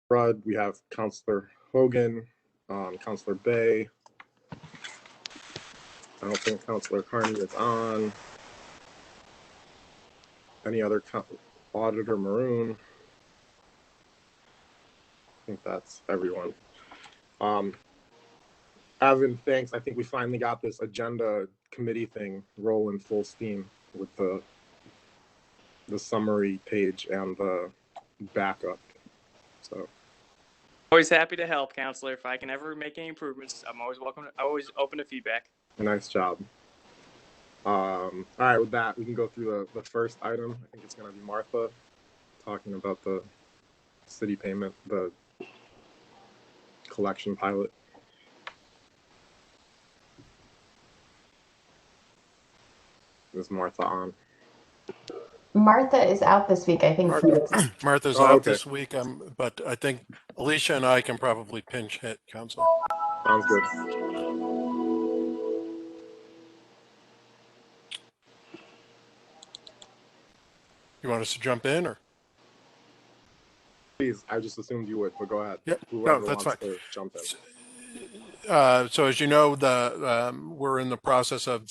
Rudd. We have Counselor Hogan, Counselor Bay. I don't think Counselor Carney is on. Any other Auditor Maroon? I think that's everyone. Evan, thanks. I think we finally got this agenda committee thing rolling full steam with the summary page and the backup. So always happy to help, Counselor. If I can ever make any improvements, I'm always welcome. Always open to feedback. Nice job. All right, with that, we can go through the first item. I think it's going to be Martha talking about the city payment, the collection pilot. Is Martha on? Martha is out this week, I think. Martha's out this week, but I think Alicia and I can probably pinch hit, Counselor. Sounds good. You want us to jump in, or? Please, I just assumed you would, but go ahead. Yeah, Whoever no, that's wants fine. to jump in. So as you know, we're in the process of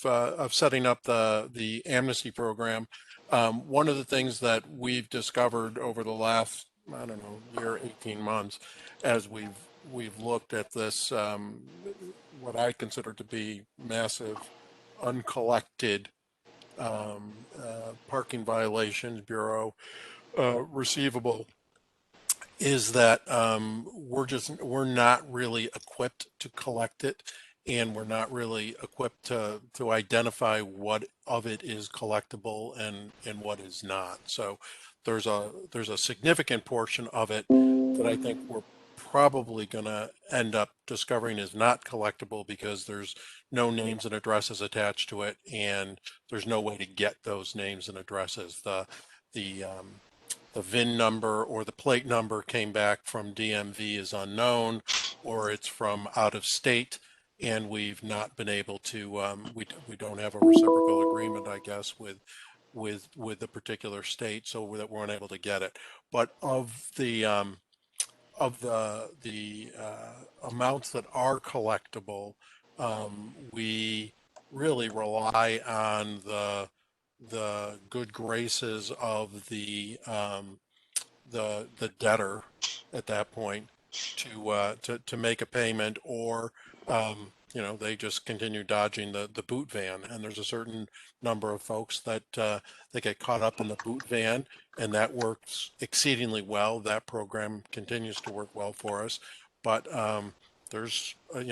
setting up the amnesty program. One of the things that we've discovered over the last, I don't know, year, 18 months, as we've looked at this, what I consider to be massive uncollected parking violations bureau receivable, is that we're not really equipped to collect it, and we're not really equipped to identify what of it is collectible and what is not. So there's a significant portion of it that I think we're probably going to end up discovering is not collectible because there's no names and addresses attached to it, and there's no way to get those names and addresses. The VIN number or the plate number came back from DMV is unknown, or it's from out of state, and we've not been able to. We don't have a reciprocal agreement, I guess, with the particular state, so that we're unable to get it. But of the amounts that are collectible, we really rely on the good graces of the debtor at that point to make a payment, or they just continue dodging the boot van. And there's a certain number of folks that they get caught up in the boot van, and that works exceedingly well. That program continues to work well for us, but there's a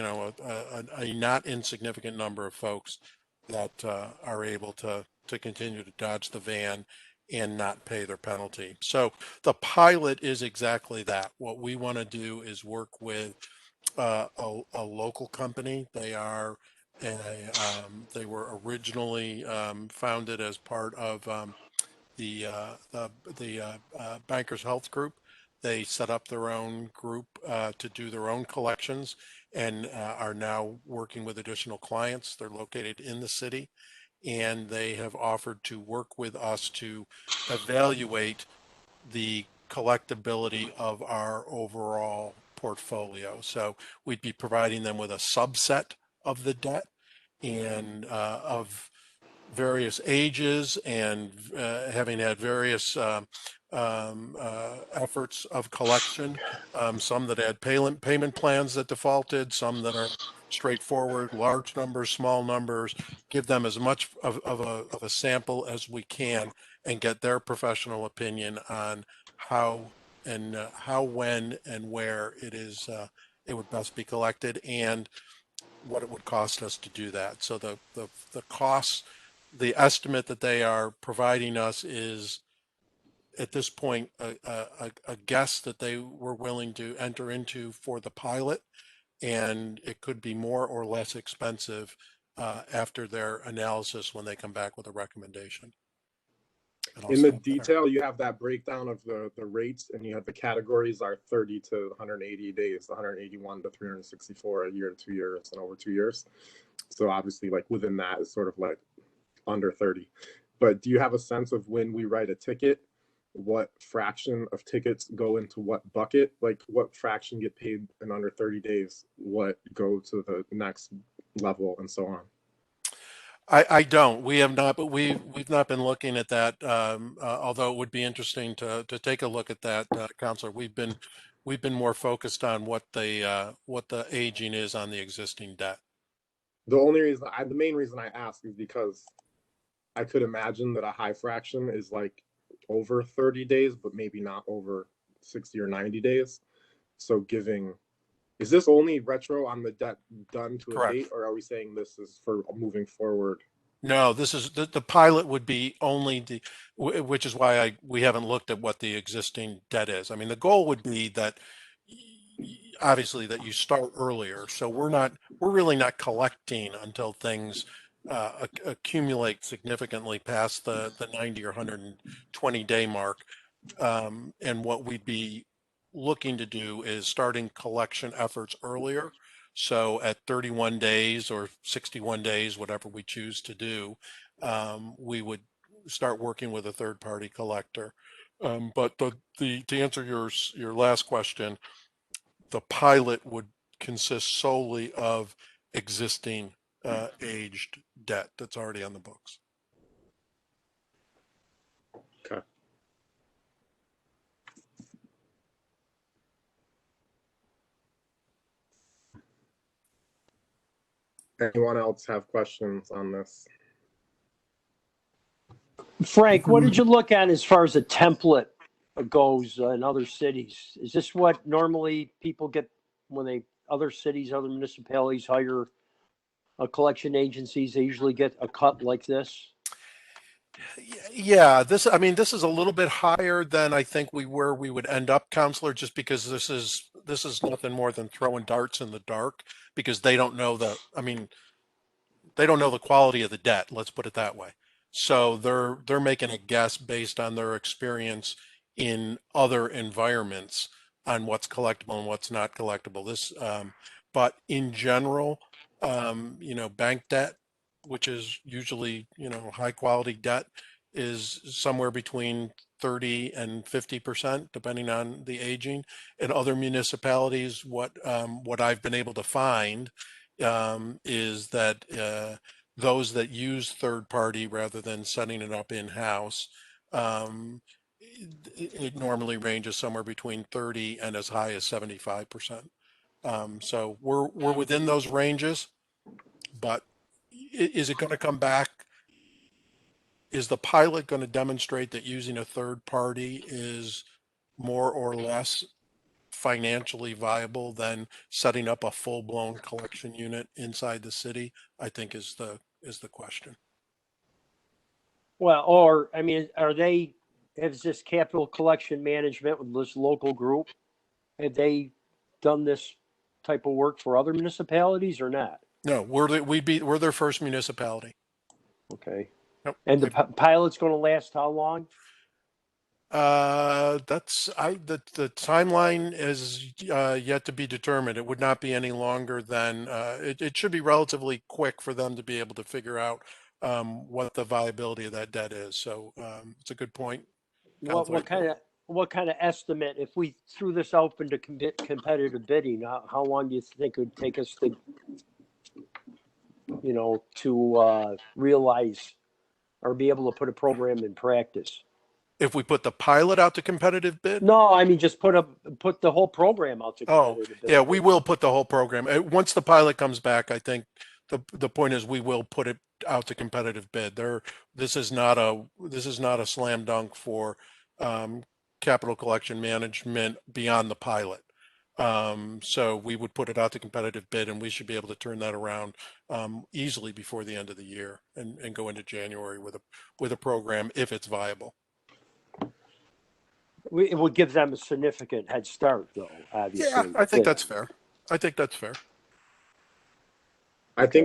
not insignificant number of folks that are able to continue to dodge the van and not pay their penalty. So the pilot is exactly that. What we want to do is work with a local company. They were originally founded as part of the Bankers Health Group. They set up their own group to do their own collections, and are now working with additional clients. They're located in the city, and they have offered to work with us to evaluate the collectability of our overall portfolio. So we'd be providing them with a subset of the debt, and of various ages, and having had various efforts of collection, some that had payment plans that defaulted, some that are straightforward, large numbers, small numbers, give them as much of a sample as we can, and get their professional opinion on how, when, and where it would best be collected, and what it would cost us to do that. So the costs, the estimate that they are providing us is, at this point, a guess that they were willing to enter into for the pilot, and it could be more or less expensive after their analysis when they come back with a recommendation. In the detail, you have that breakdown of the rates, and you have the categories are 30 to 180 days, 181 to 364, a year to 2 years, and over 2 years. So obviously, like, within that is sort of like under 30. But do you have a sense of when we write a ticket, what fraction of tickets go into what bucket, like what fraction get paid in under 30 days, what go to the next level, and so on? I don't. We have not, but we've not been looking at that. Although it would be interesting to take a look at that, Counselor. We've been more focused on what the aging is on the existing debt. The main reason I ask is because I could imagine that a high fraction is like over 30 days, but maybe not over 60 or 90 days. So is this only retro on the debt done to a Correct. date, or are we saying this is for moving forward? No, this is the pilot would be only which is why we haven't looked at what the existing debt is. I mean, the goal would be that obviously that you start earlier. So we're really not collecting until things accumulate significantly past the 90 or 120 day mark. And what we'd be looking to do is starting collection efforts earlier. So at 31 days or 61 days, whatever we choose to do, we would start working with a third party collector. But to answer your last question, the pilot would consist solely of existing aged debt that's already on the books. Okay. Anyone else have questions on this? Frank, what did you look at as far as a template goes in other cities? Is this what normally people get when other cities, other municipalities hire collection agencies? They usually get a cut like this? Yeah, this is a little bit higher than I think we would end up, Counselor, just because this is nothing more than throwing darts in the dark because they don't know they don't know the quality of the debt, let's put it that way. So they're making a guess based on their experience in other environments on what's collectible and what's not collectible. But in general, bank debt, which is usually, high quality debt, is somewhere between 30 and 50%, depending on the aging. In other municipalities, what I've been able to find is that those that use third party rather than setting it up in house, it normally ranges somewhere between 30 and as high as 75%. So we're within those ranges, but is it going to come back? Is the pilot going to demonstrate that using a third party is more or less financially viable than setting up a full-blown collection unit inside the city? I think is the question. Well, or I mean, has this capital collection management with this local group, have they done this type of work for other municipalities or not? No, we're their first municipality. Okay. Nope. And the pilot's going to last how long? The timeline is yet to be determined. It would not be any longer than it should be relatively quick for them to be able to figure out what the viability of that debt is. So it's a good point. What kind of estimate, if we threw this open to competitive bidding, how long do you think it would take us to realize or be able to put a program in practice? If we put the pilot out to competitive bid? No, I mean just put the whole program out to competitive bid. Yeah, we will put the whole program. Once the pilot comes back, I think the point is we will put it out to competitive bid. This is not a slam dunk for capital collection management beyond the pilot. So we would put it out to competitive bid, and we should be able to turn that around easily before the end of the year and go into January with a program if it's viable. It would give them a significant head start, though, obviously. Yeah, I think that's fair. I think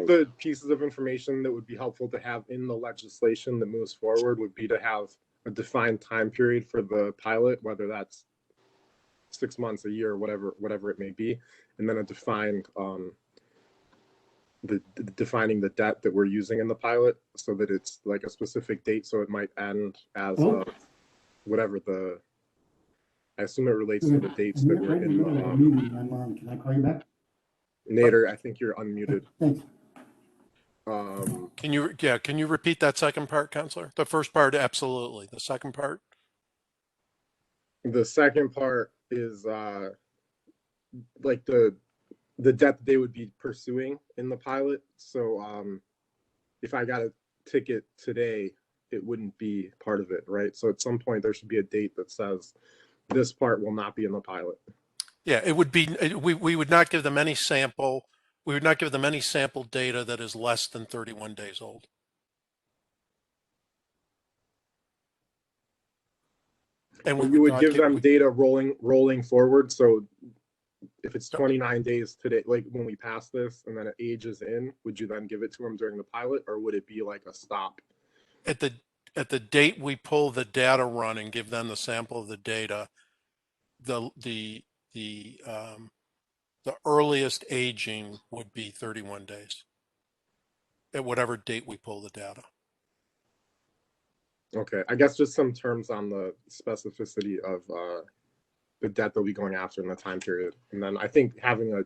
the pieces of information that would be helpful to have in the legislation that moves forward would be to have a defined time period for the pilot, whether that's 6 months, a year, whatever it may be, and then a defined defining the debt that we're using in the pilot so that it's like a specific date. So it might end as whatever I assume it relates to the dates that were in the, Can I call you back? Nader, I think you're unmuted. Thanks. Can you repeat that second part, Counselor? The first part, absolutely. The second part? The second part is like the debt that they would be pursuing in the pilot. So if I got a ticket today, it wouldn't be part of it, right? So at some point there should be a date that says this part will not be in the pilot. Yeah, it would be, we would not give them any sample. We would not give them any sample data that is less than 31 days old. And we you would not give them data rolling forward. So if it's 29 days today, like when we pass this and then it ages in, would you then give it to them during the pilot, or would it be like a stop? At the date we pull the data run and give them the sample of the data, the earliest aging would be 31 days at whatever date we pull the data. Okay, I guess just some terms on the specificity of the debt that we're going after in the time period. And then I think having a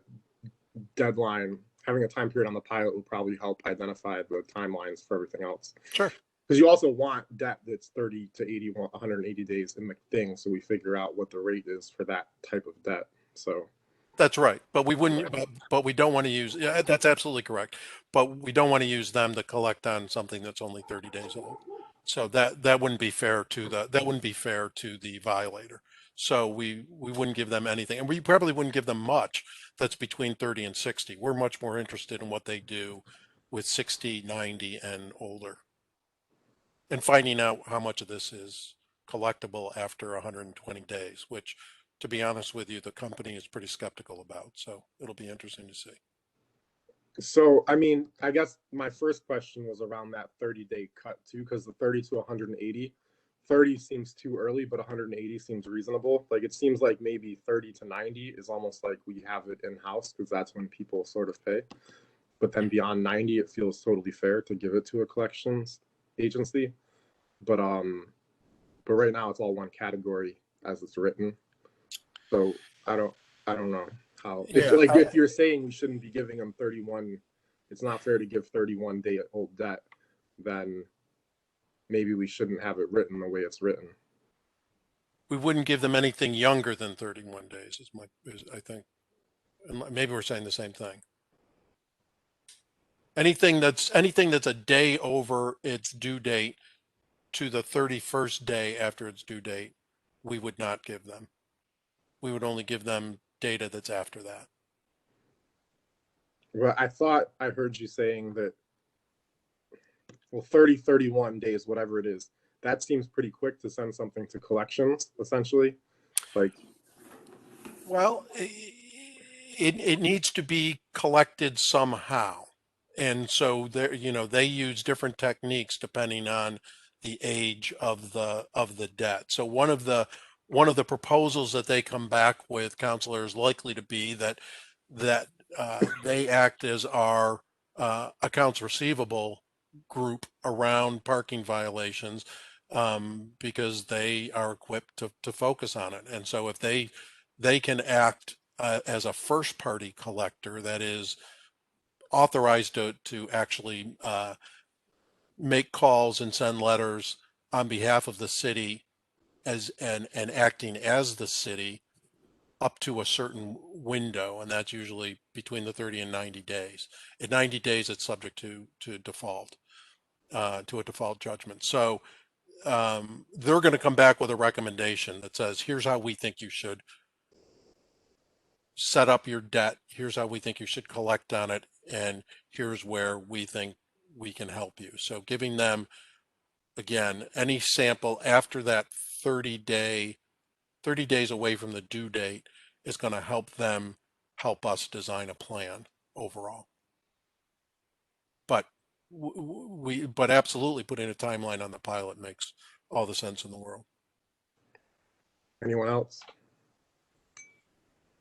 deadline, having a time period on the pilot will probably help identify the timelines for everything else. Sure. Because you also want debt that's 30 to 81, 180 days in the thing, so we figure out what the rate is for that type of debt. So that's right, but we wouldn't. But we don't want to use. Yeah, that's absolutely correct. But we don't want to use them to collect on something that's only 30 days old. So that wouldn't be fair to the violator. So we wouldn't give them anything, and we probably wouldn't give them much that's between 30 and 60. We're much more interested in what they do with 60, 90, and older, and finding out how much of this is collectible after 120 days, which, to be honest with you, the company is pretty skeptical about. So it'll be interesting to see. So, I mean, I guess my first question was around that 30-day cut too, because the 30 to 180, 30 seems too early, but 180 seems reasonable. Like it seems like maybe 30 to 90 is almost like we have it in-house because that's when people sort of pay. But then beyond 90, it feels totally fair to give it to a collections agency. But right now it's all one category as it's written. So I don't know how. If you're saying we shouldn't be giving them 31, it's not fair to give 31-day-old debt, then maybe we shouldn't have it written the way it's written. We wouldn't give them anything younger than 31 days. I think. Maybe we're saying the same thing. Anything that's a day over its due date to the 31st day after its due date, we would not give them. We would only give them data that's after that. Well, I thought I heard you saying that, well, 30, 31 days, whatever it is, that seems pretty quick to send something to collections, essentially. Like, well, it needs to be collected somehow. And so they use different techniques depending on the age of the debt. So one of the proposals that they come back with, Counselor, is likely to be that they act as our accounts receivable group around parking violations, because they are equipped to focus on it. And so if they can act as a first party collector that is authorized to actually make calls and send letters on behalf of the city and acting as the city up to a certain window, and that's usually between the 30 and 90 days. At 90 days, it's subject to default, to a default judgment. So they're going to come back with a recommendation that says, here's how we think you should set up your debt. Here's how we think you should collect on it. And here's where we think we can help you. So giving them, again, any sample after that 30 days away from the due date is going to help us design a plan overall. But but absolutely putting a timeline on the pilot makes all the sense in the world. anyone else?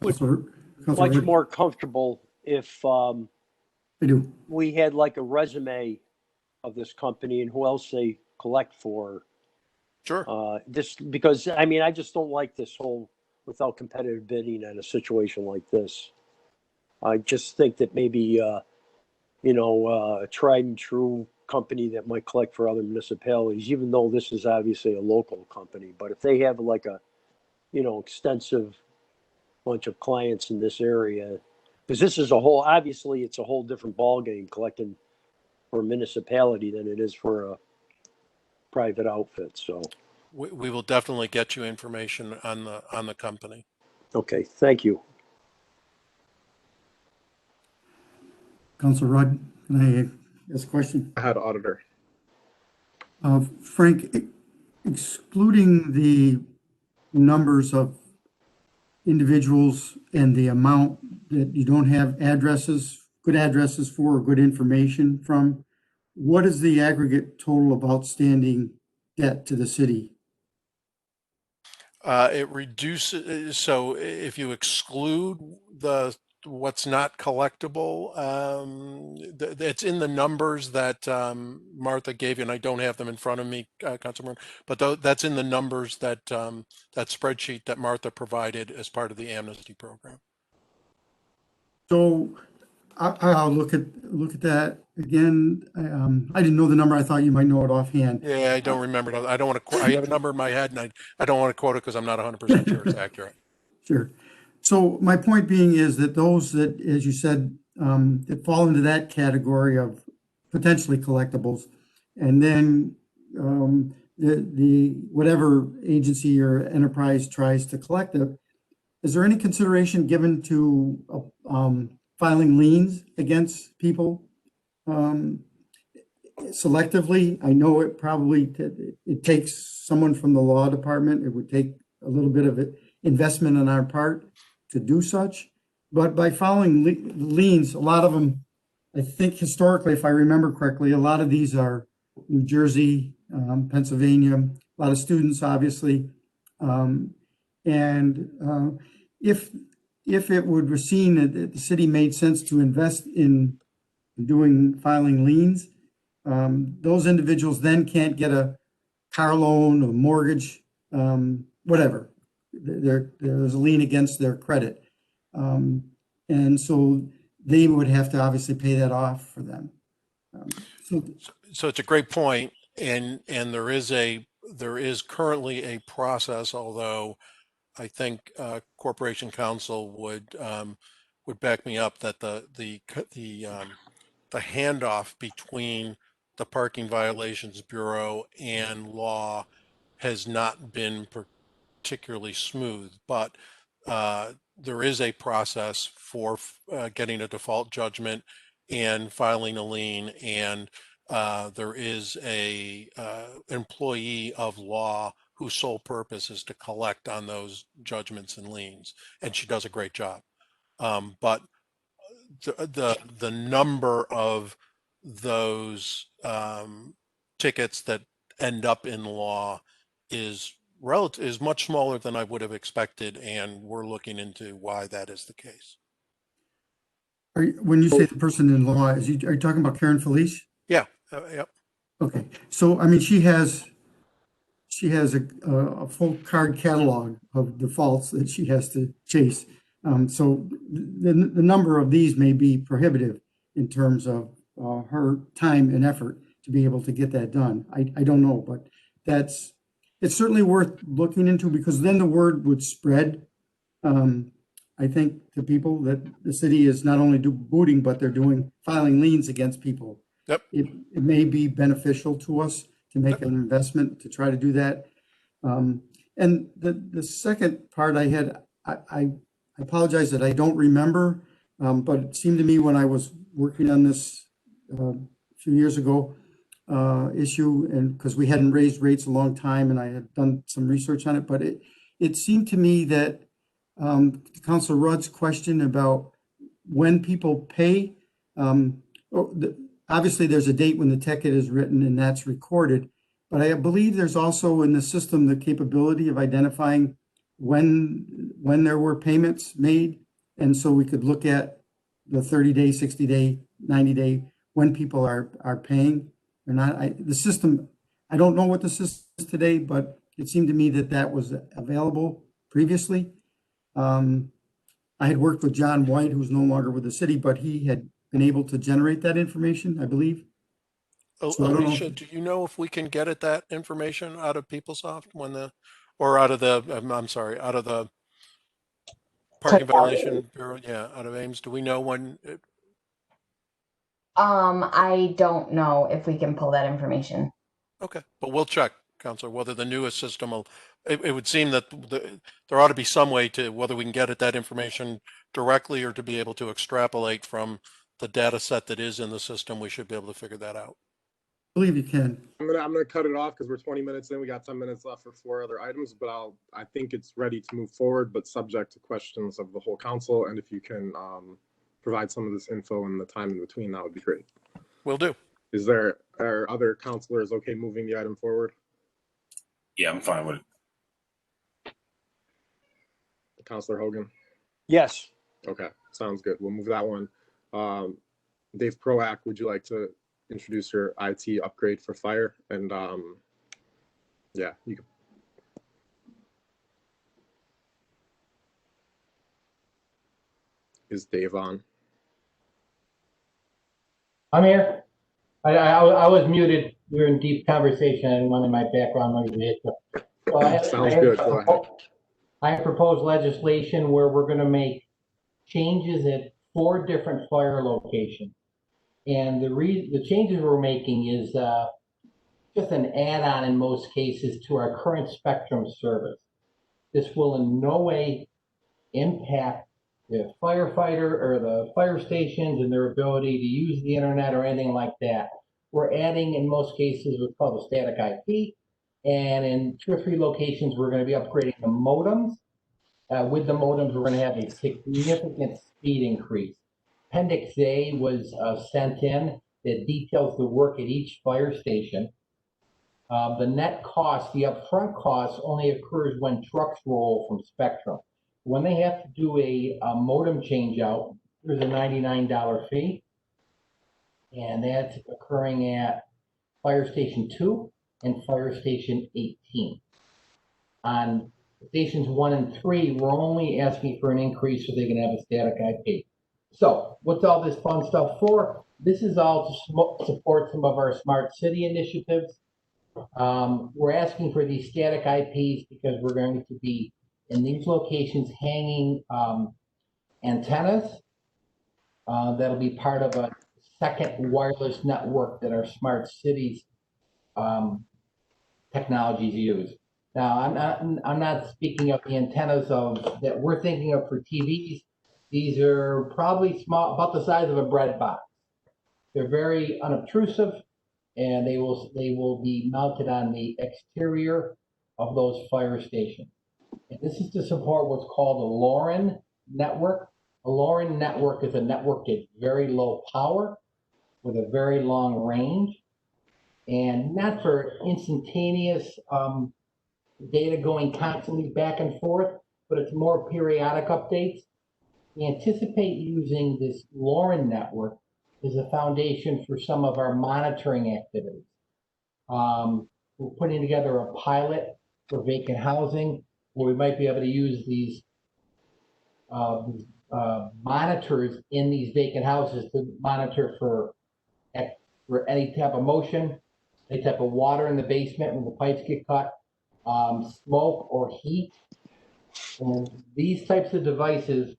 Much more comfortable if we had like a resume of this company and who else they collect for, Sure. This, because, I mean, I just don't like this whole without competitive bidding in a situation like this. I just think that maybe, a tried and true company that might collect for other municipalities, even though this is obviously a local company, but if they have like a, extensive bunch of clients in this area, because this is obviously it's a whole different ballgame collecting for a municipality than it is for a private outfit. So, We will definitely get you information on the company. okay, thank you. Councilor Rudd, can I ask a question? I had auditor. Frank, excluding the numbers of individuals and the amount that you don't have good addresses for, or good information from, what is the aggregate total of outstanding debt to the city? It reduces, so if you exclude what's not collectible, it's in the numbers that Martha gave you, and I don't have them in front of me, Councilman, but that's in the numbers that that spreadsheet that Martha provided as part of the amnesty program. So I'll look at that again. I didn't know the number. I thought you might know it offhand. Yeah, I don't remember it. I don't want to. I have a number in my head, and I don't want to quote it because I'm not 100% sure it's accurate. Sure. So my point being is that those that, as you said, that fall into that category of potentially collectibles, and then the whatever agency or enterprise tries to collect it, is there any consideration given to filing liens against people selectively? I know it takes someone from the law department. It would take a little bit of investment on our part to do such, but by filing liens, a lot of them, I think historically, if I remember correctly, a lot of these are New Jersey, Pennsylvania, a lot of students, obviously, and if it would be seen that the city made sense to invest in filing liens, those individuals then can't get a car loan, a mortgage, whatever. There's a lien against their credit. And so they would have to obviously pay that off for them. So it's a great point, and there is currently a process, although I think Corporation Counsel would back me up that the handoff between the Parking Violations Bureau and law has not been particularly smooth, but there is a process for getting a default judgment and filing a lien, and there is a employee of law whose sole purpose is to collect on those judgments and liens, and she does a great job. But the number of those tickets that end up in law is much smaller than I would have expected, and we're looking into why that is the case. When you say the person in law, are you talking about Karen Felice? Yeah. Yep. Okay. So, I mean, she has a full card catalog of defaults that she has to chase. So the number of these may be prohibitive in terms of her time and effort to be able to get that done. I don't know, but it's certainly worth looking into, because then the word would spread. I think to people that the city is not only booting, but they're filing liens against people. Yep. It may be beneficial to us to make an investment to try to do that. And the second part I apologize that I don't remember, but it seemed to me when I was working on this a few years ago issue, and because we hadn't raised rates a long time, and I had done some research on it, but it seemed to me that Councilor Rudd's question about when people pay, obviously there's a date when the ticket is written and that's recorded, but I believe there's also in the system the capability of identifying when there were payments made. And so we could look at the 30-day, 60-day, 90-day, when people are paying or not. The system, I don't know what the system today, but it seemed to me that that was available previously. I had worked with John White, who's no longer with the city, but he had been able to generate that information, I believe. So I don't know. Alicia, do you know if we can get at that information out of PeopleSoft or out of the, I'm sorry, out of the parking violation bureau? Yeah, out of Ames. Do we know when? I don't know if we can pull that information. Okay, but we'll check, Counselor, whether the newest system will, it would seem that there ought to be some way to, whether we can get at that information directly or to be able to extrapolate from the data set that is in the system, we should be able to figure that out. I believe you can. I'm gonna cut it off because we're 20 minutes in. We got 10 minutes left for 4 other items, but I think it's ready to move forward, but subject to questions of the whole council. And if you can provide some of this info in the time in between, that would be great. Will do. Are other councilors okay moving the item forward? Yeah, I'm fine with it. Councilor Hogan? Yes. Okay, sounds good. We'll move that one. Dave Proack, would you like to introduce your IT upgrade for fire? And yeah, you can. Is Dave on? I'm here. I was muted. We were in deep conversation. I didn't want my background noise to hit. Sounds good. Go ahead. I have proposed legislation where we're going to make changes at 4 different fire locations. And the changes we're making is just an add-on in most cases to our current Spectrum service. This will in no way impact the firefighter or the fire stations and their ability to use the internet or anything like that. We're adding, in most cases, what's called a static IP. And in 2 or 3 locations, we're going to be upgrading the modems. With the modems, we're going to have a significant speed increase. Appendix A was sent in that details the work at each fire station. The net cost, the upfront cost, only occurs when trucks roll from Spectrum. When they have to do a modem change out, there's a $99 fee. And that's occurring at Fire Station 2 and Fire Station 18. On stations 1 and 3, we're only asking for an increase so they can have a static IP. So what's all this fun stuff for? This is all to support some of our smart city initiatives. We're asking for these static IPs because we're going to be in these locations hanging antennas that'll be part of a second wireless network that our smart cities technologies use. Now, I'm not speaking of the antennas that we're thinking of for TVs. These are probably small, about the size of a bread box. They're very unobtrusive, and they will be mounted on the exterior of those fire stations. And this is to support what's called a LORAN network. A LORAN network is a network at very low power with a very long range, and not for instantaneous data going constantly back and forth, but it's more periodic updates. We anticipate using this LORAN network as a foundation for some of our monitoring activities. We're putting together a pilot for vacant housing where we might be able to use these monitors in these vacant houses to monitor for any type of motion, any type of water in the basement when the pipes get cut, smoke or heat. And these types of devices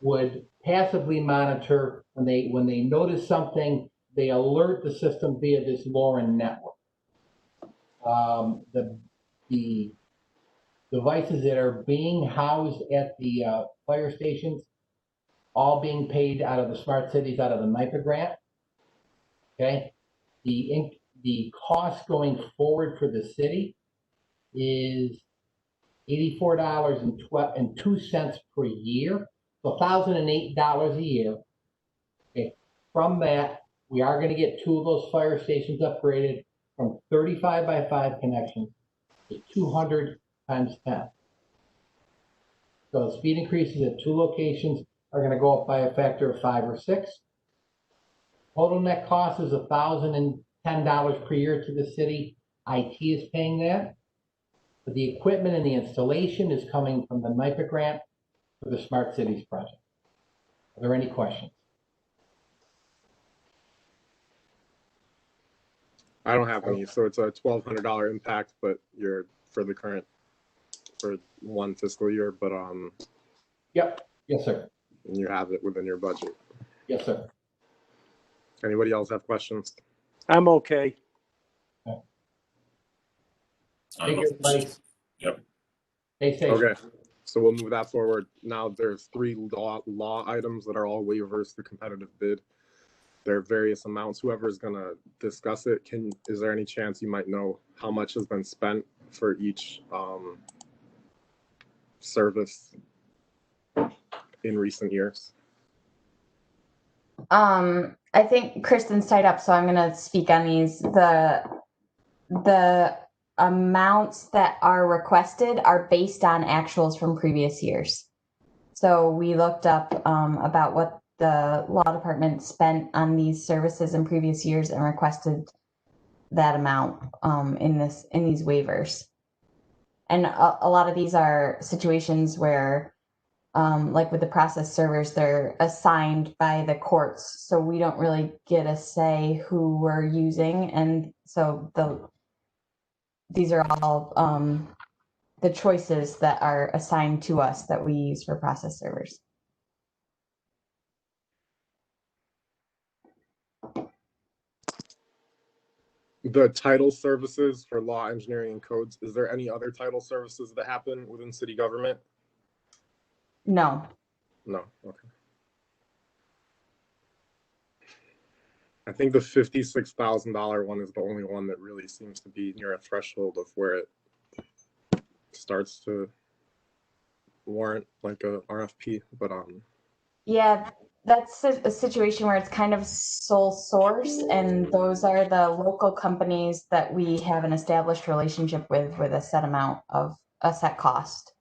would passively monitor when they notice something, they alert the system via this LORAN network. The devices that are being housed at the fire stations, all being paid out of the smart cities, out of the NIPA grant. Okay, the cost going forward for the city is $84.02 per year, so $1,008 a year. Okay, from that, we are going to get 2 of those fire stations upgraded from 35 by 5 connections to 200 times 10. So the speed increases at 2 locations are going to go up by a factor of 5 or 6. Total net cost is $1,010 per year to the city. IT is paying that. But the equipment and the installation is coming from the NIPA grant for the Smart Cities project. Are there any questions? I don't have any. So it's a $1,200 impact, but you're for one fiscal year, but Yep. Yes, sir. you have it within your budget. Yes, sir. Anybody else have questions? I'm okay. Thank you, everybody. Yep. Stay safe. Okay, so we'll move that forward. Now there's 3 law items that are all waivers to competitive bid. There are various amounts. Whoever is going to discuss it, is there any chance you might know how much has been spent for each service in recent years? I think Kristen's tied up, so I'm gonna speak on these. The amounts that are requested are based on actuals from previous years. So we looked up about what the law department spent on these services in previous years and requested that amount in these waivers. And a lot of these are situations where, like with the process servers, they're assigned by the courts, so we don't really get a say who we're using, and so these are all the choices that are assigned to us that we use for process servers. The title services for law, engineering, and codes, is there any other title services that happen within city government? No. No, okay. I think the $56,000 one is the only one that really seems to be near a threshold of where it starts to warrant like a RFP, but Yeah, that's a situation where it's kind of sole source, and those are the local companies that we have an established relationship with a set amount of a set cost.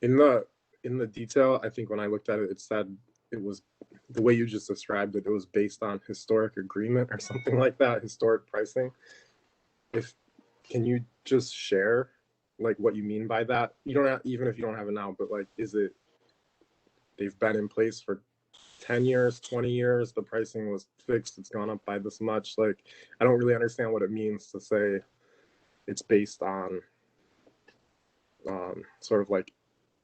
in the detail, I think when I looked at it, it said it was the way you just described it. It was based on historic agreement or something like that, historic pricing. Can you just share like what you mean by that? You don't have, even if you don't have it now, but like, is it they've been in place for 10 years, 20 years, the pricing was fixed, it's gone up by this much? Like, I don't really understand what it means to say it's based on sort of like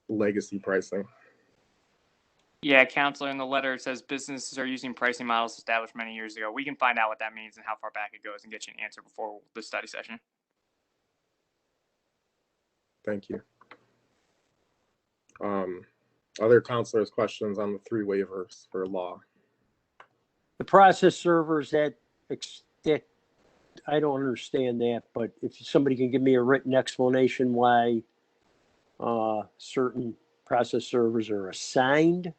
legacy pricing. Yeah, counselor, in the letter it says businesses are using pricing models established many years ago. We can find out what that means and how far back it goes and get you an answer before the study session. Thank you. Other counselors' questions on the 3 waivers for law? The process servers that I don't understand that, but if somebody can give me a written explanation why certain process servers are assigned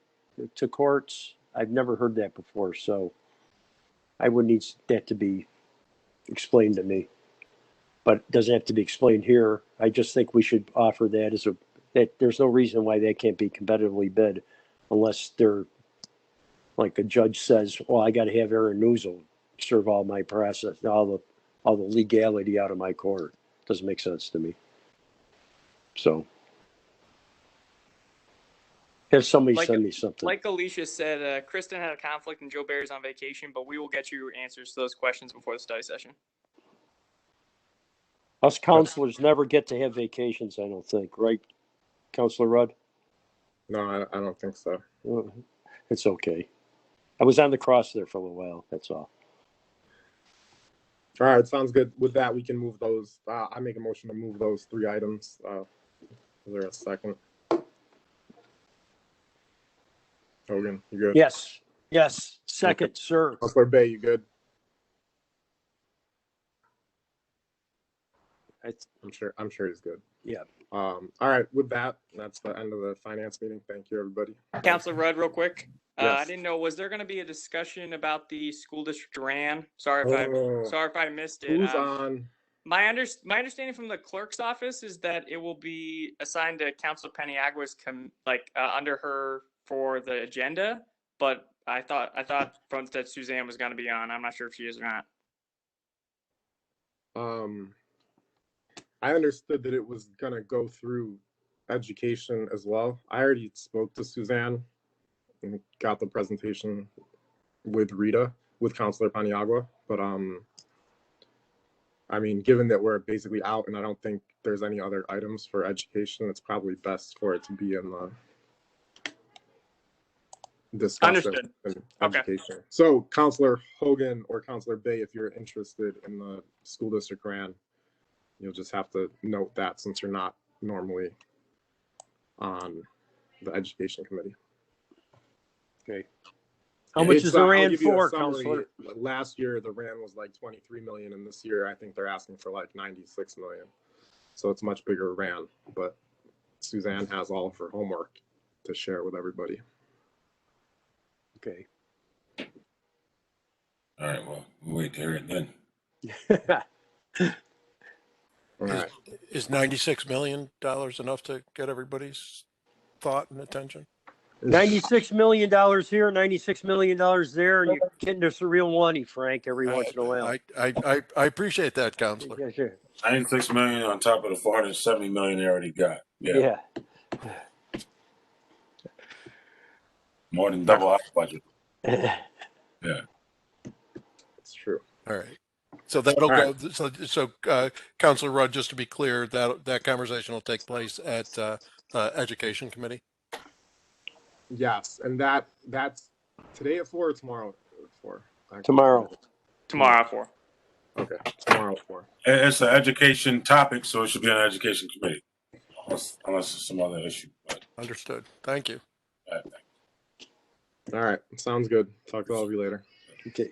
to courts, I've never heard that before, so I would need that to be explained to me. But it doesn't have to be explained here. I just think we should offer that that there's no reason why that can't be competitively bid unless they're like a judge says, well, I got to have Aaron Newsel serve all my process, all the legality out of my court. Doesn't make sense to me. So have somebody send me something. Like Alicia said, Kristen had a conflict and Joe Barry's on vacation, but we will get you answers to those questions before the study session. Us counselors never get to have vacations, I don't think, right, Counselor Rudd? No, I don't think so. It's okay. I was on the cross there for a little while, that's all. All right, sounds good. With that, we can move those. I make a motion to move those 3 items. Is there a second? Hogan, you good? Yes. Second, sir. Counselor Bay, you good? I'm sure he's good. Yeah. All right, with that, that's the end of the finance meeting. Thank you, everybody. Counselor Rudd, real quick. Yes. I didn't know, was there going to be a discussion about the school district Duran? Sorry if I missed it. Who's on? My understanding from the clerk's office is that it will be assigned to Councilor Peniagua's under her for the agenda, but I thought that Suzanne was going to be on. I'm not sure if she is or not. I understood that it was gonna go through education as well. I already spoke to Suzanne and got the presentation with Rita, with Counselor Paniagua, but I mean, given that we're basically out and I don't think there's any other items for education, it's probably best for it to be in the discussion Understood. and Okay. education. So Counselor Hogan or Counselor Bay, if you're interested in the school district grant, you'll just have to note that since you're not normally on the education committee. Okay. How much is the I'll RAN give you a for, summary. Counselor? Last year, the RAN was like 23 million, and this year, I think they're asking for like 96 million. So it's much bigger RAN, but Suzanne has all of her homework to share with everybody. Okay. All right, well, we'll wait to hear it then. All right. Is $96 million enough to get everybody's thought and attention? $96 million here, $96 million there, and you're getting us the real money, Frank, every once in a while. I appreciate that, Counselor. Yeah, sure. 96 million on top of the 470 million they already got. Yeah. More than double our budget. Yeah. It's true. All right. So that'll All go. So Counselor Rudd, just to be clear, that conversation will take place at Education Committee. Yes, and that's today at 4 or tomorrow at 4? Tomorrow. Tomorrow at 4. Okay, tomorrow at 4. It's an education topic, so it should be on the education committee, unless it's some other issue. But, Understood. Thank you. All right, sounds good. Talk to all of you later. Okay.